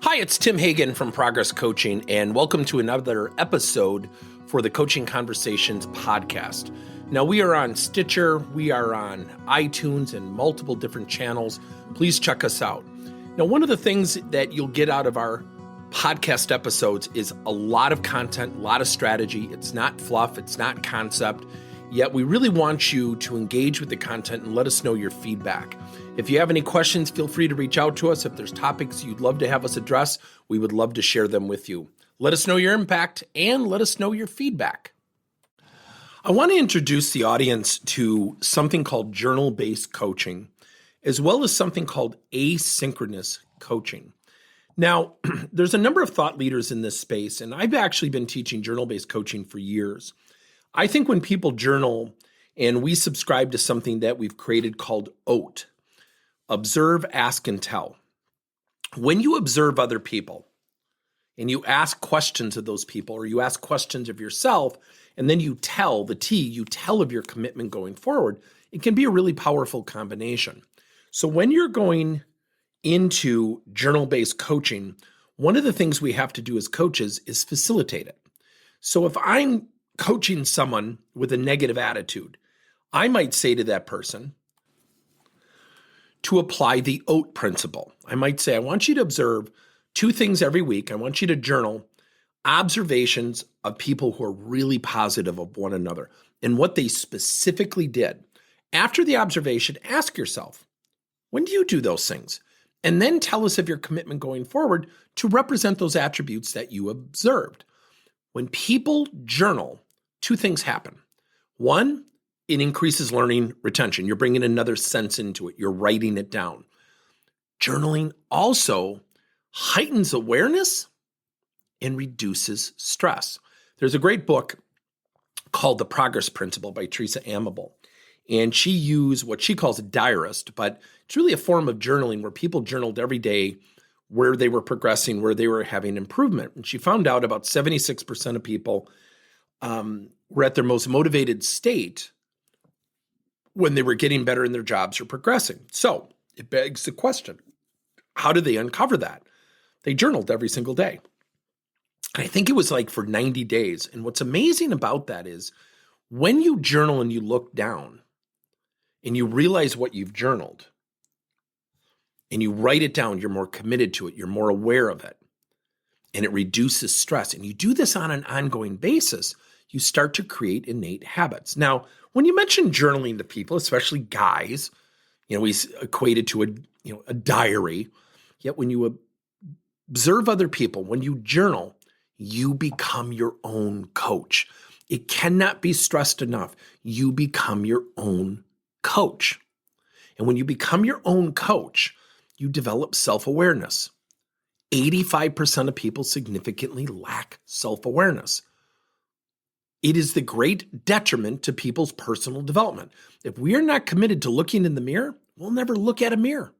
Hi, it's Tim Hagen from Progress Coaching, and welcome to another episode for the Coaching Conversations podcast. Now, we are on Stitcher, we are on iTunes, and multiple different channels. Please check us out. Now, one of the things that you'll get out of our podcast episodes is a lot of content, a lot of strategy. It's not fluff, it's not concept, yet we really want you to engage with the content and let us know your feedback. If you have any questions, feel free to reach out to us. If there's topics you'd love to have us address, we would love to share them with you. Let us know your impact and let us know your feedback. I want to introduce the audience to something called journal-based coaching, as well as something called asynchronous coaching. Now, there's a number of thought leaders in this space, and I've actually been teaching journal-based coaching for years. I think when people journal, and we subscribe to something that we've created called OAT, observe, ask, and tell. When you observe other people and you ask questions of those people, or you ask questions of yourself, and then you tell you tell of your commitment going forward, it can be a really powerful combination. So when you're going into journal-based coaching, one of the things we have to do as coaches is facilitate it. So if I'm coaching someone with a negative attitude, I might say to that person, to apply the OAT principle. I might say, I want you to observe two things every week. I want you to journal observations of people who are really positive of one another and what they specifically did. After the observation, ask yourself, when do you do those things? And then tell us of your commitment going forward to represent those attributes that you observed. When people journal, two things happen. One, it increases learning retention. You're bringing another sense into it. You're writing it down. Journaling also heightens awareness and reduces stress. There's a great book called The Progress Principle by Teresa Amable. And she used what she calls a diarist, but it's really a form of journaling where people journaled every day where they were progressing, where they were having improvement. And she found out about 76% of people were at their most motivated state when they were getting better in their jobs or progressing. So it begs the question, how did they uncover that? They journaled every single day. And I think it was like for 90 days. And what's amazing about that is when you journal and you look down and you realize what you've journaled and you write it down, you're more committed to it, you're more aware of it, and it reduces stress. And you do this on an ongoing basis, you start to create innate habits. Now, when you mention journaling to people, especially guys, we equate it to a diary. Yet when you observe other people, when you journal, you become your own coach. It cannot be stressed enough. You become your own coach. And when you become your own coach, you develop self-awareness. 85% of people significantly lack self-awareness. It is the great detriment to people's personal development. If we are not committed to looking in the mirror, we'll never look at a mirror.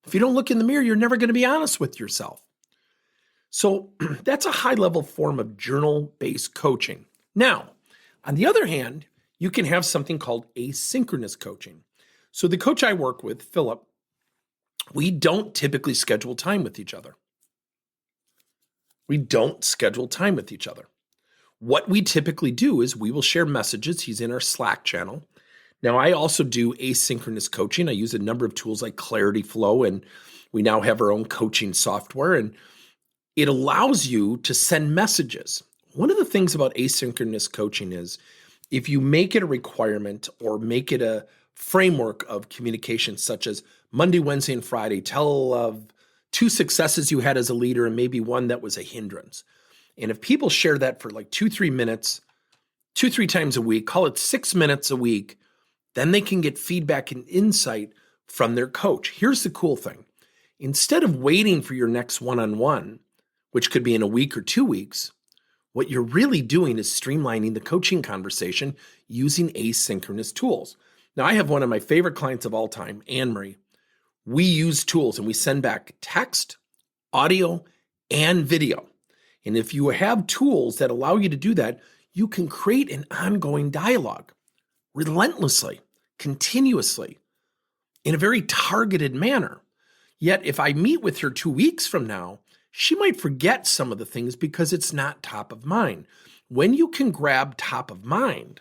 If you don't look in the mirror, you're never going to be honest with yourself. So that's a high-level form of journal-based coaching. Now, on the other hand, you can have something called asynchronous coaching. So the coach I work with, Philip, we don't typically schedule time with each other. We don't schedule time with each other. What we typically do is we will share messages. He's in our Slack channel. Now, I also do asynchronous coaching. I use a number of tools like Clarity Flow, and we now have our own coaching software, and it allows you to send messages. One of the things about asynchronous coaching is if you make it a requirement or make it a framework of communication, such as Monday, Wednesday, and Friday, tell of 2 successes you had as a leader and maybe one that was a hindrance. And if people share that for like 2-3 minutes, 2-3 times a week, call it 6 minutes a week, then they can get feedback and insight from their coach. Here's the cool thing. Instead of waiting for your next one-on-one, which could be in a week or 2 weeks, what you're really doing is streamlining the coaching conversation using asynchronous tools. Now, I have one of my favorite clients of all time, Anne-Marie. We use tools and we send back text, audio, and video. And if you have tools that allow you to do that, you can create an ongoing dialogue relentlessly, continuously, in a very targeted manner. Yet if I meet with her 2 weeks from now, she might forget some of the things because it's not top of mind. When you can grab top of mind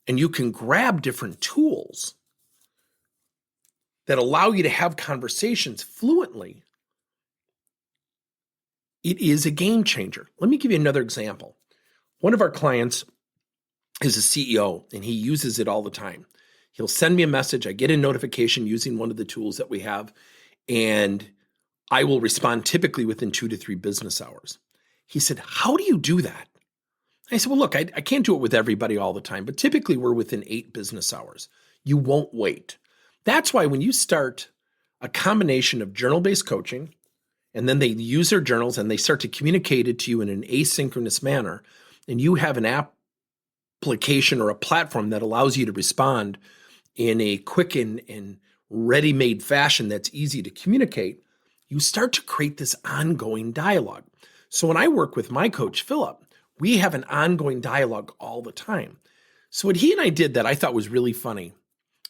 and you can grab different tools that allow you to have conversations fluently, it is a game changer. Let me give you another example. One of our clients is a CEO, and he uses it all the time. He'll send me a message. I get a notification using one of the tools that we have, and I will respond typically within 2 to 3 business hours. He said, "How do you do that?" I said, "Well, look, I can't do it with everybody all the time, but typically we're within 8 business hours. You won't wait." That's why when you start a combination of journal-based coaching, and then they use their journals and they start to communicate it to you in an asynchronous manner, and you have an application or a platform that allows you to respond in a quick and ready-made fashion that's easy to communicate, you start to create this ongoing dialogue. So when I work with my coach, Philip, we have an ongoing dialogue all the time. So what he and I did that I thought was really funny,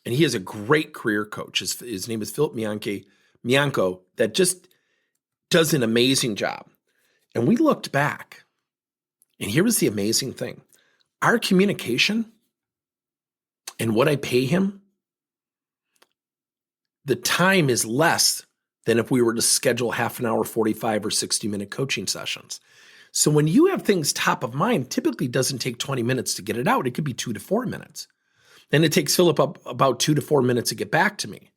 and he is a great career coach. His name is Philip Mianco, that just does an amazing job. And we looked back, and here was the amazing thing. Our communication and what I pay him, the time is less than if we were to schedule half an hour, 45 or 60-minute coaching sessions. So when you have things top of mind, typically doesn't take 20 minutes to get it out. It could be 2 to 4 minutes. Then it takes Philip about 2 to 4 minutes to get back to me.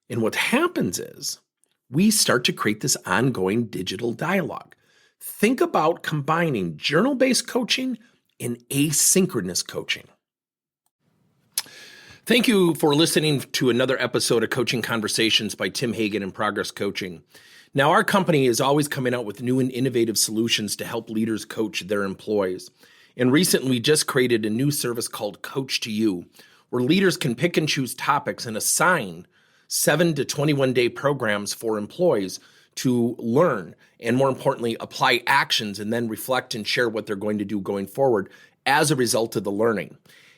And what happens is we start to create this ongoing digital dialogue. Think about combining journal-based coaching and asynchronous coaching. Thank you for listening to another episode of Coaching Conversations by Tim Hagen and Progress Coaching. Now, our company is always coming out with new and innovative solutions to help leaders coach their employees. And recently, we just created a new service called Coach to You, where leaders can pick and choose topics and assign 7 to 21-day programs for employees to learn and, more importantly, apply actions and then reflect and share what they're going to do going forward as a result of the learning.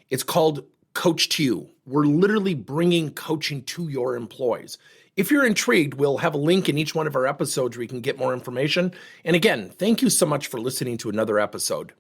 It's called Coach to You. We're literally bringing coaching to your employees. If you're intrigued, we'll have a link in each one of our episodes where you can get more information. And again, thank you so much for listening to another episode.